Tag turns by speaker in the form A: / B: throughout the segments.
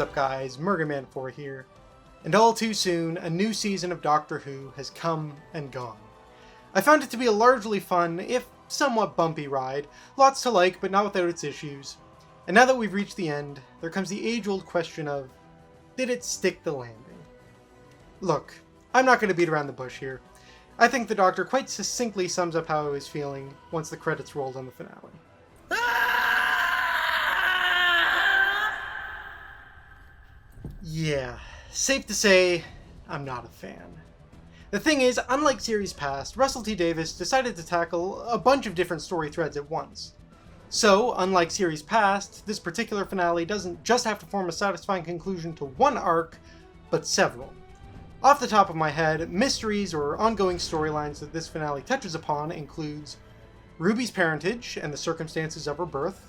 A: up guys, Murgaman4 here, and all too soon a new season of Doctor Who has come and gone. I found it to be a largely fun, if somewhat bumpy ride, lots to like but not without its issues, and now that we've reached the end, there comes the age-old question of, did it stick the landing? Look, I'm not going to beat around the bush here. I think the Doctor quite succinctly sums up how I was feeling once the credits rolled on the finale. Yeah, safe to say, I'm not a fan. The thing is, unlike series past, Russell T Davies decided to tackle a bunch of different story threads at once. So, unlike series past, this particular finale doesn't just have to form a satisfying conclusion to one arc, but several. Off the top of my head, mysteries or ongoing storylines that this finale touches upon includes Ruby's parentage and the circumstances of her birth,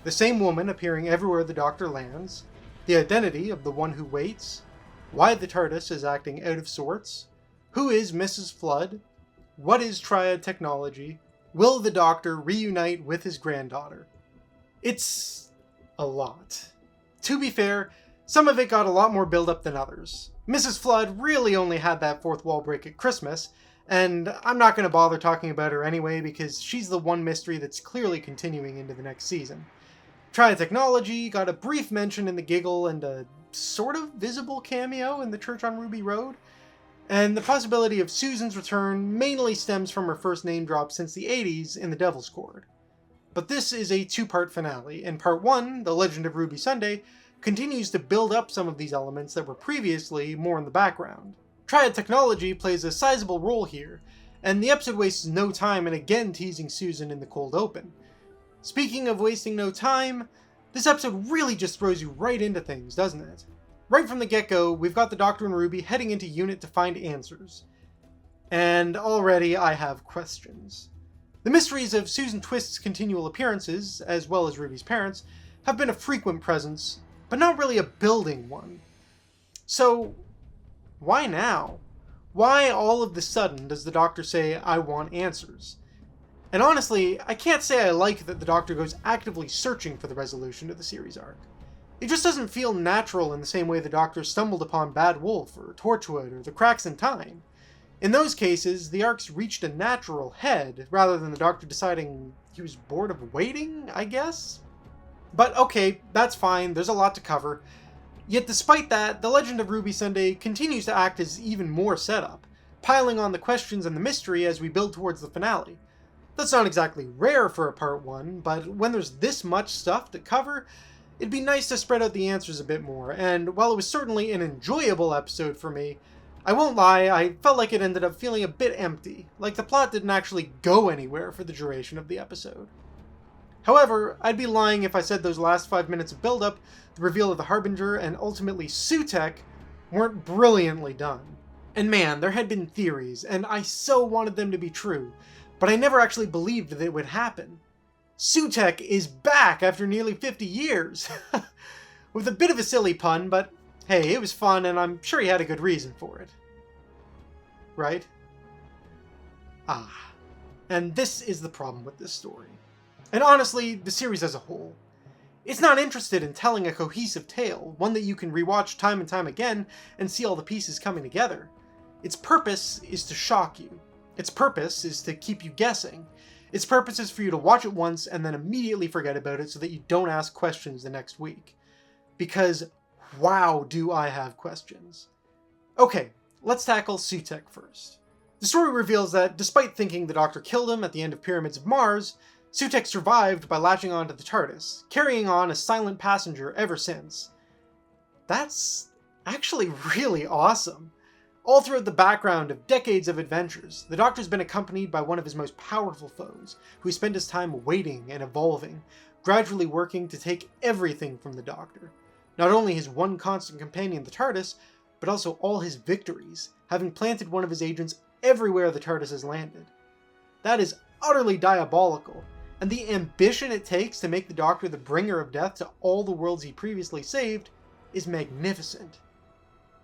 A: the same woman appearing everywhere the Doctor lands, the identity of the one who waits, why the TARDIS is acting out of sorts, who is Mrs. Flood, what is Triad technology, will the Doctor reunite with his granddaughter? It's a lot. To be fair, some of it got a lot more build-up than others. Mrs. Flood really only had that fourth wall break at Christmas, and I'm not going to bother talking about her anyway because she's the one mystery that's clearly continuing into the next season. Triad technology got a brief mention in The Giggle and a sort of visible cameo in The Church on Ruby Road, and the possibility of Susan's return mainly stems from her first name drop since the 80s in The Devil's Cord. But this is a two-part finale, and part 1, The Legend of Ruby Sunday, continues to build up some of these elements that were previously more in the background. Triad technology plays a sizable role here, and the episode wastes no time in again teasing Susan in the cold open. Speaking of wasting no time, this episode really just throws you right into things, doesn't it? Right from the get-go, we've got the Doctor and Ruby heading into Unit to find answers. And already I have questions. The mysteries of Susan Twist's continual appearances, as well as Ruby's parents, have been a frequent presence, but not really a building one. So, why now? Why all of the sudden does the Doctor say, I want answers? And honestly, I can't say I like that the Doctor goes actively searching for the resolution to the series arc. It just doesn't feel natural in the same way the Doctor stumbled upon Bad Wolf or Torchwood or The Cracks in Time. In those cases, the arcs reached a natural head, rather than the Doctor deciding he was bored of waiting, I guess? But okay, that's fine, there's a lot to cover. Yet despite that, The Legend of Ruby Sunday continues to act as even more setup, piling on the questions and the mystery as we build towards the finale. That's not exactly rare for a part 1, but when there's this much stuff to cover, it'd be nice to spread out the answers a bit more, and while it was certainly an enjoyable episode for me, I won't lie, I felt like it ended up feeling a bit empty, like the plot didn't actually go anywhere for the duration of the episode. However, I'd be lying if I said those last 5 minutes of build-up, the reveal of the Harbinger, and ultimately Sutekh weren't brilliantly done. And man, there had been theories, and I so wanted them to be true, but I never actually believed that it would happen. Sutekh is back after nearly 50 years! With a bit of a silly pun, but hey, it was fun and I'm sure he had a good reason for it. Right? And this is the problem with this story. And honestly, the series as a whole. It's not interested in telling a cohesive tale, one that you can rewatch time and time again and see all the pieces coming together. Its purpose is to shock you. Its purpose is to keep you guessing. Its purpose is for you to watch it once and then immediately forget about it so that you don't ask questions the next week. Because, wow, do I have questions. Okay, let's tackle Sutekh first. The story reveals that, despite thinking the Doctor killed him at the end of Pyramids of Mars, Sutekh survived by latching onto the TARDIS, carrying on a silent passenger ever since. That's actually really awesome. All throughout the background of decades of adventures, the Doctor's been accompanied by one of his most powerful foes, who spent his time waiting and evolving, gradually working to take everything from the Doctor. Not only his one constant companion, the TARDIS, but also all his victories, having planted one of his agents everywhere the TARDIS has landed. That is utterly diabolical, and the ambition it takes to make the Doctor the bringer of death to all the worlds he previously saved is magnificent.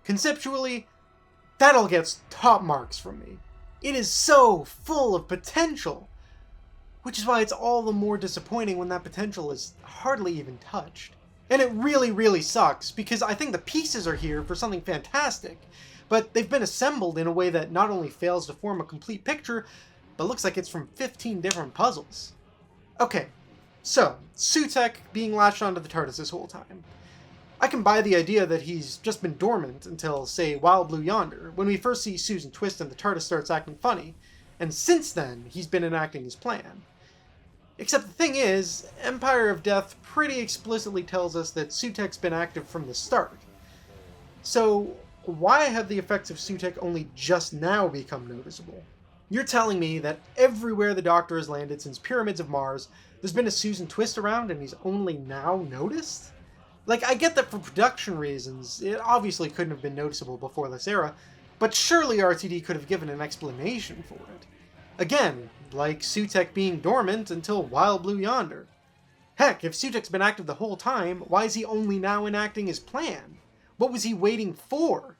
A: Conceptually, that all gets top marks from me. It is so full of potential, which is why it's all the more disappointing when that potential is hardly even touched. And it really, really sucks, because I think the pieces are here for something fantastic, but they've been assembled in a way that not only fails to form a complete picture, but looks like it's from 15 different puzzles. Okay, so, Sutekh being latched onto the TARDIS this whole time. I can buy the idea that he's just been dormant until, say, Wild Blue Yonder, when we first see Susan twist and the TARDIS starts acting funny, and since then, he's been enacting his plan. Except the thing is, Empire of Death pretty explicitly tells us that Sutekh's been active from the start. So, why have the effects of Sutekh only just now become noticeable? You're telling me that everywhere the Doctor has landed since Pyramids of Mars, there's been a Susan twist around and he's only now noticed? Like, I get that for production reasons, it obviously couldn't have been noticeable before this era, but surely RTD could have given an explanation for it. Again, like Sutekh being dormant until Wild Blue Yonder. Heck, if Sutekh's been active the whole time, why is he only now enacting his plan? What was he waiting for?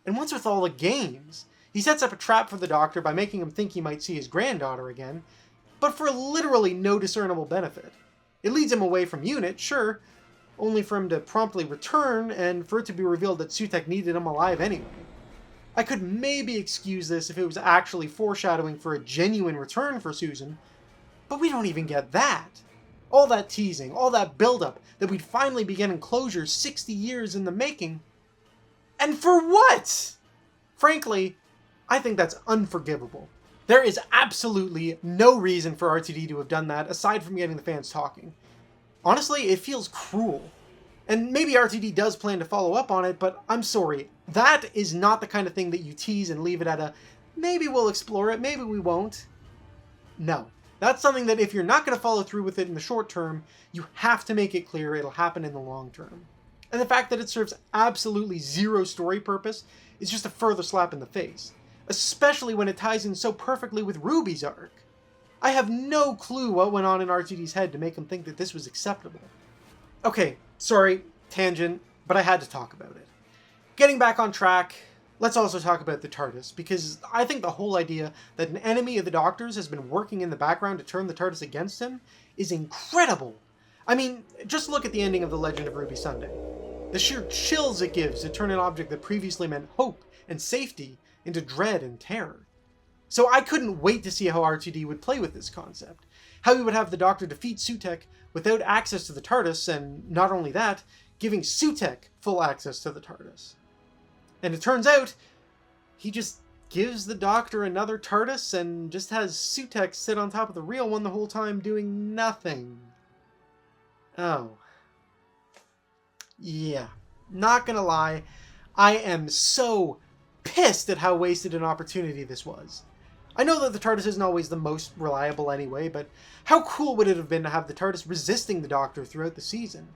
A: And what's with all the games? He sets up a trap for the Doctor by making him think he might see his granddaughter again, but for literally no discernible benefit. It leads him away from Unit, sure, only for him to promptly return and for it to be revealed that Sutekh needed him alive anyway. I could maybe excuse this if it was actually foreshadowing for a genuine return for Susan, but we don't even get that. All that teasing, all that buildup that we'd finally be getting closure 60 years in the making. And for what? Frankly, I think that's unforgivable. There is absolutely no reason for RTD to have done that aside from getting the fans talking. Honestly, it feels cruel. And maybe RTD does plan to follow up on it, but I'm sorry. That is not the kind of thing that you tease and leave it at a, maybe we'll explore it, maybe we won't. No. That's something that if you're not going to follow through with it in the short term, you have to make it clear it'll happen in the long term. And the fact that it serves absolutely zero story purpose is just a further slap in the face. Especially when it ties in so perfectly with Ruby's arc. I have no clue what went on in RTD's head to make him think that this was acceptable. Okay, sorry, tangent, but I had to talk about it. Getting back on track, let's also talk about the TARDIS, because I think the whole idea that an enemy of the Doctor's has been working in the background to turn the TARDIS against him is incredible. I mean, just look at the ending of The Legend of Ruby Sunday. The sheer chills it gives to turn an object that previously meant hope and safety into dread and terror. So I couldn't wait to see how RTD would play with this concept. How he would have the Doctor defeat Sutekh without access to the TARDIS, and not only that, giving Sutekh full access to the TARDIS. And it turns out, he just gives the Doctor another TARDIS and just has Sutekh sit on top of the real one the whole time doing nothing. Oh. Yeah. Not gonna lie, I am so pissed at how wasted an opportunity this was. I know that the TARDIS isn't always the most reliable anyway, but how cool would it have been to have the TARDIS resisting the Doctor throughout the season?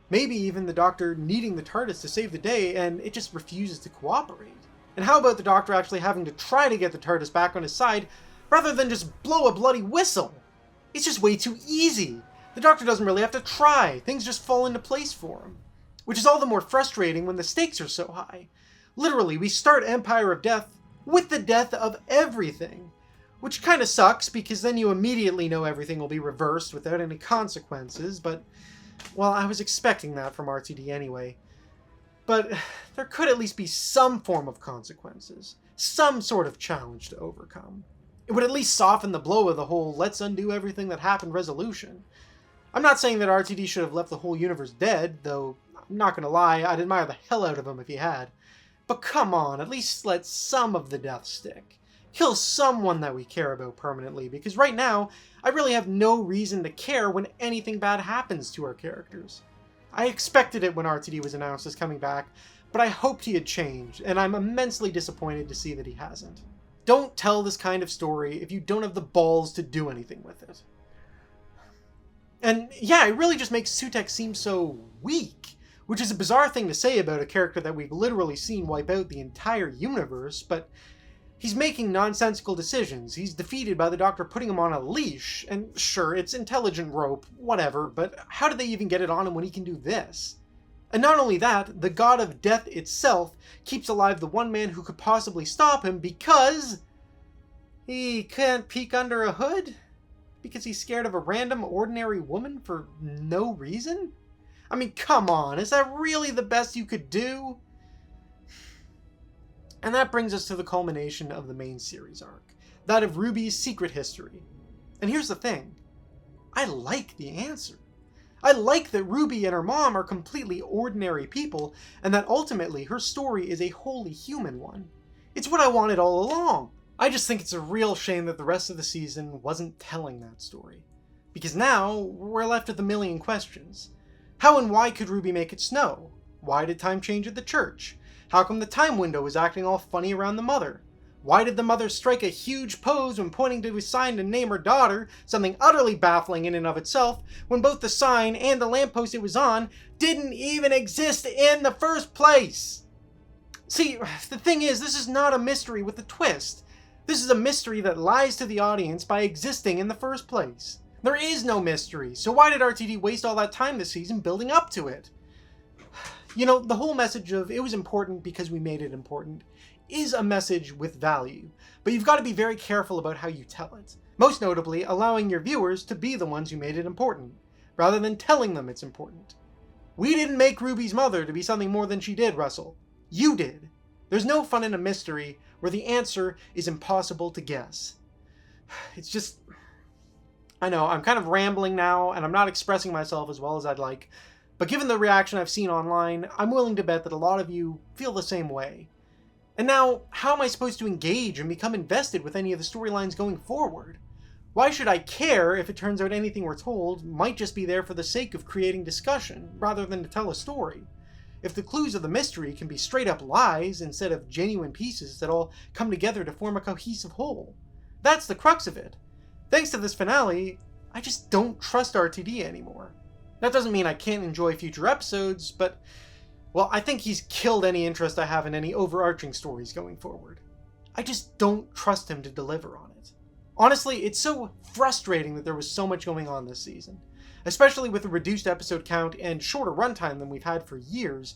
A: Maybe even the Doctor needing the TARDIS to save the day, and it just refuses to cooperate. And how about the Doctor actually having to try to get the TARDIS back on his side, rather than just blow a bloody whistle? It's just way too easy. The Doctor doesn't really have to try, things just fall into place for him. Which is all the more frustrating when the stakes are so high. Literally, we start Empire of Death with the death of everything. Which kind of sucks, because then you immediately know everything will be reversed without any consequences, but, well, I was expecting that from RTD anyway. But there could at least be some form of consequences. Some sort of challenge to overcome. It would at least soften the blow of the whole let's undo everything that happened resolution. I'm not saying that RTD should have left the whole universe dead, though I'm not gonna lie, I'd admire the hell out of him if he had. But come on, at least let some of the death stick. Kill someone that we care about permanently, because right now, I really have no reason to care when anything bad happens to our characters. I expected it when RTD was announced as coming back, but I hoped he had changed, and I'm immensely disappointed to see that he hasn't. Don't tell this kind of story if you don't have the balls to do anything with it. And yeah, it really just makes Sutekh seem so weak, which is a bizarre thing to say about a character that we've literally seen wipe out the entire universe, but he's making nonsensical decisions. He's defeated by the Doctor putting him on a leash, and sure, it's intelligent rope, whatever, but how did they even get it on him when he can do this? And not only that, the god of death itself keeps alive the one man who could possibly stop him because he can't peek under a hood? Because he's scared of a random, ordinary woman for no reason? I mean, come on, is that really the best you could do? And that brings us to the culmination of the main series arc, that of Ruby's secret history. And here's the thing, I like the answer. I like that Ruby and her mom are completely ordinary people, and that ultimately her story is a wholly human one. It's what I wanted all along. I just think it's a real shame that the rest of the season wasn't telling that story. Because now, we're left with a million questions. How and why could Ruby make it snow? Why did time change at the church? How come the time window was acting all funny around the mother? Why did the mother strike a huge pose when pointing to a sign to name her daughter, something utterly baffling in and of itself, when both the sign and the lamppost it was on didn't even exist in the first place? See, the thing is, this is not a mystery with a twist. This is a mystery that lies to the audience by existing in the first place. There is no mystery, so why did RTD waste all that time this season building up to it? You know, the whole message of it was important because we made it important is a message with value, but you've got to be very careful about how you tell it. Most notably, allowing your viewers to be the ones who made it important, rather than telling them it's important. We didn't make Ruby's mother to be something more than she did, Russell. You did. There's no fun in a mystery where the answer is impossible to guess. It's just... I know, I'm kind of rambling now, and I'm not expressing myself as well as I'd like, but given the reaction I've seen online, I'm willing to bet that a lot of you feel the same way. And now, how am I supposed to engage and become invested with any of the storylines going forward? Why should I care if it turns out anything we're told might just be there for the sake of creating discussion, rather than to tell a story? If the clues of the mystery can be straight up lies instead of genuine pieces that all come together to form a cohesive whole. That's the crux of it. Thanks to this finale, I just don't trust RTD anymore. That doesn't mean I can't enjoy future episodes, but, well, I think he's killed any interest I have in any overarching stories going forward. I just don't trust him to deliver on it. Honestly, it's so frustrating that there was so much going on this season. Especially with a reduced episode count and shorter runtime than we've had for years,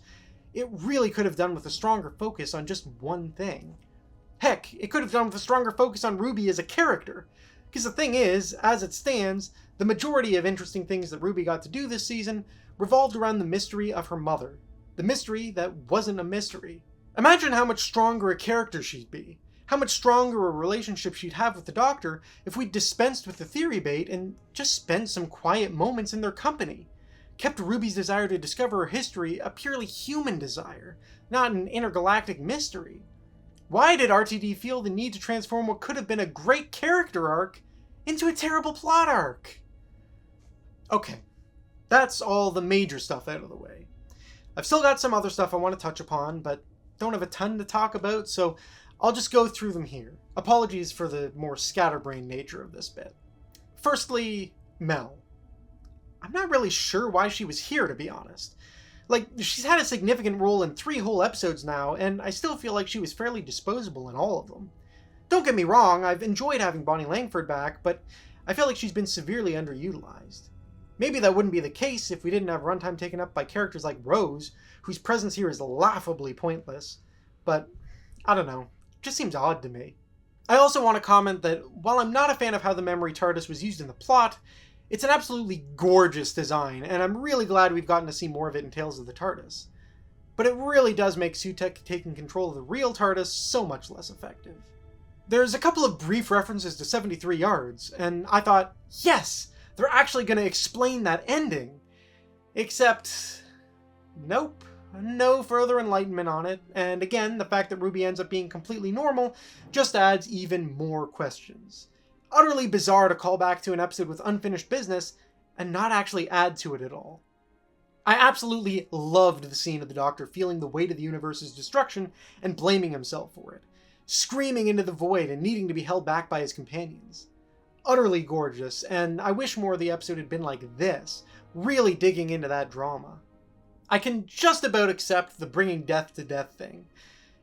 A: it really could have done with a stronger focus on just one thing. Heck, it could have done with a stronger focus on Ruby as a character. Because the thing is, as it stands, the majority of interesting things that Ruby got to do this season revolved around the mystery of her mother. The mystery that wasn't a mystery. Imagine how much stronger a character she'd be. How much stronger a relationship she'd have with the Doctor if we'd dispensed with the theory bait and just spent some quiet moments in their company. Kept Ruby's desire to discover her history a purely human desire, not an intergalactic mystery. Why did RTD feel the need to transform what could have been a great character arc into a terrible plot arc? Okay, that's all the major stuff out of the way. I've still got some other stuff I want to touch upon, but don't have a ton to talk about, so I'll just go through them here. Apologies for the more scatterbrained nature of this bit. Firstly, Mel. I'm not really sure why she was here, to be honest. Like, she's had a significant role in 3 whole episodes now, and I still feel like she was fairly disposable in all of them. Don't get me wrong, I've enjoyed having Bonnie Langford back, but I feel like she's been severely underutilized. Maybe that wouldn't be the case if we didn't have runtime taken up by characters like Rose, whose presence here is laughably pointless, but I don't know, it just seems odd to me. I also want to comment that while I'm not a fan of how the memory TARDIS was used in the plot, it's an absolutely gorgeous design, and I'm really glad we've gotten to see more of it in Tales of the TARDIS. But it really does make Sutekh taking control of the real TARDIS so much less effective. There's a couple of brief references to 73 Yards, and I thought, yes, they're actually going to explain that ending. Except, nope, no further enlightenment on it, and again, the fact that Ruby ends up being completely normal just adds even more questions. Utterly bizarre to call back to an episode with unfinished business and not actually add to it at all. I absolutely loved the scene of the Doctor feeling the weight of the universe's destruction and blaming himself for it, screaming into the void and needing to be held back by his companions. Utterly gorgeous, and I wish more of the episode had been like this, really digging into that drama. I can just about accept the bringing death to death thing,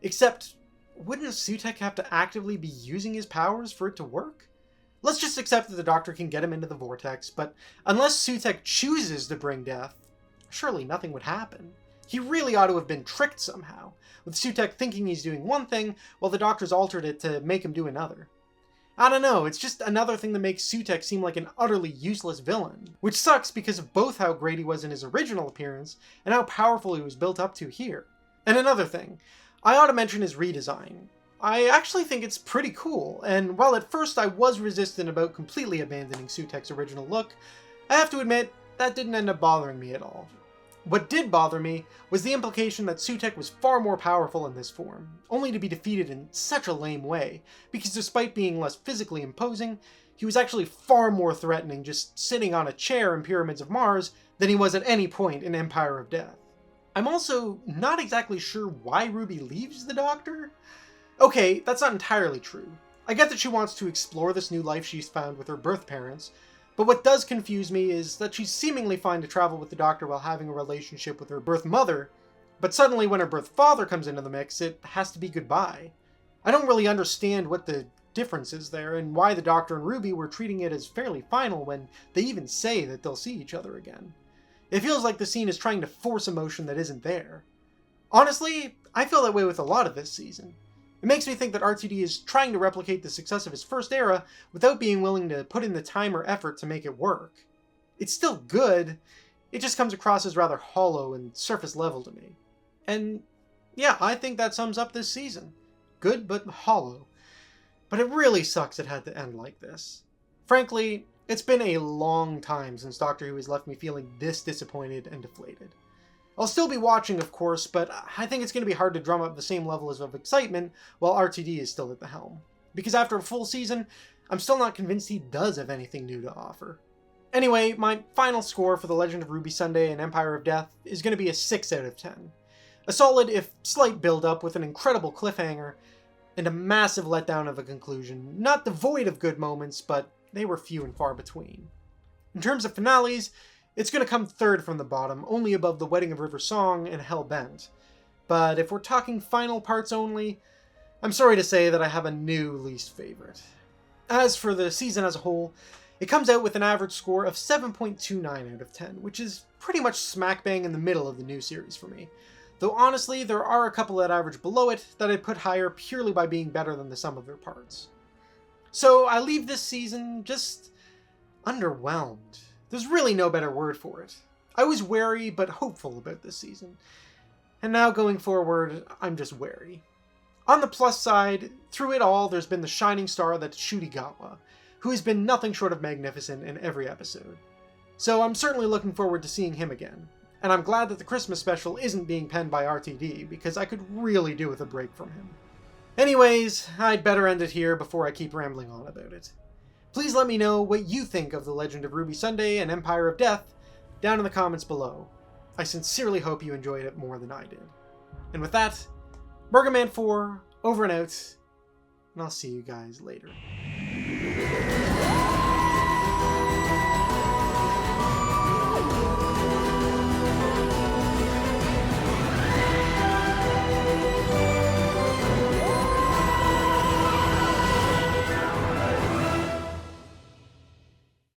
A: except wouldn't Sutekh have to actively be using his powers for it to work? Let's just accept that the Doctor can get him into the vortex, but unless Sutekh chooses to bring death, surely nothing would happen. He really ought to have been tricked somehow, with Sutekh thinking he's doing one thing, while the Doctor's altered it to make him do another. I don't know, it's just another thing that makes Sutekh seem like an utterly useless villain. Which sucks because of both how great he was in his original appearance and how powerful he was built up to here. And another thing, I ought to mention his redesign. I actually think it's pretty cool, and while at first I was resistant about completely abandoning Sutekh's original look, I have to admit, that didn't end up bothering me at all. What did bother me was the implication that Sutekh was far more powerful in this form, only to be defeated in such a lame way, because despite being less physically imposing, he was actually far more threatening just sitting on a chair in Pyramids of Mars than he was at any point in Empire of Death. I'm also not exactly sure why Ruby leaves the Doctor. Okay, that's not entirely true. I get that she wants to explore this new life she's found with her birth parents, but what does confuse me is that she's seemingly fine to travel with the Doctor while having a relationship with her birth mother, but suddenly when her birth father comes into the mix, it has to be goodbye. I don't really understand what the difference is there, and why the Doctor and Ruby were treating it as fairly final when they even say that they'll see each other again. It feels like the scene is trying to force emotion that isn't there. Honestly, I feel that way with a lot of this season. It makes me think that RTD is trying to replicate the success of his first era without being willing to put in the time or effort to make it work. It's still good, it just comes across as rather hollow and surface level to me. And yeah, I think that sums up this season. Good, but hollow. But it really sucks it had to end like this. Frankly, it's been a long time since Doctor Who has left me feeling this disappointed and deflated. I'll still be watching, of course, but I think it's going to be hard to drum up the same levels of excitement while RTD is still at the helm. Because after a full season, I'm still not convinced he does have anything new to offer. Anyway, my final score for The Legend of Ruby Sunday and Empire of Death is going to be a 6 out of 10. A solid, if slight build-up with an incredible cliffhanger, and a massive letdown of a conclusion, not devoid of good moments, but they were few and far between. In terms of finales, it's going to come third from the bottom, only above The Wedding of River Song and Hellbent. But if we're talking final parts only, I'm sorry to say that I have a new least favorite. As for the season as a whole, it comes out with an average score of 7.29 out of 10, which is pretty much smack bang in the middle of the new series for me. Though honestly, there are a couple that average below it that I'd put higher purely by being better than the sum of their parts. So I leave this season just underwhelmed. There's really no better word for it. I was wary but hopeful about this season. And now going forward, I'm just wary. On the plus side, through it all, there's been the shining star that's Shudigawa, who has been nothing short of magnificent in every episode. So I'm certainly looking forward to seeing him again. And I'm glad that the Christmas special isn't being penned by RTD, because I could really do with a break from him. Anyways, I'd better end it here before I keep rambling on about it. Please let me know what you think of The Legend of Ruby Sunday and Empire of Death down in the comments below. I sincerely hope you enjoyed it more than I did. And with that, Burgerman4, over and out, and I'll see you guys later.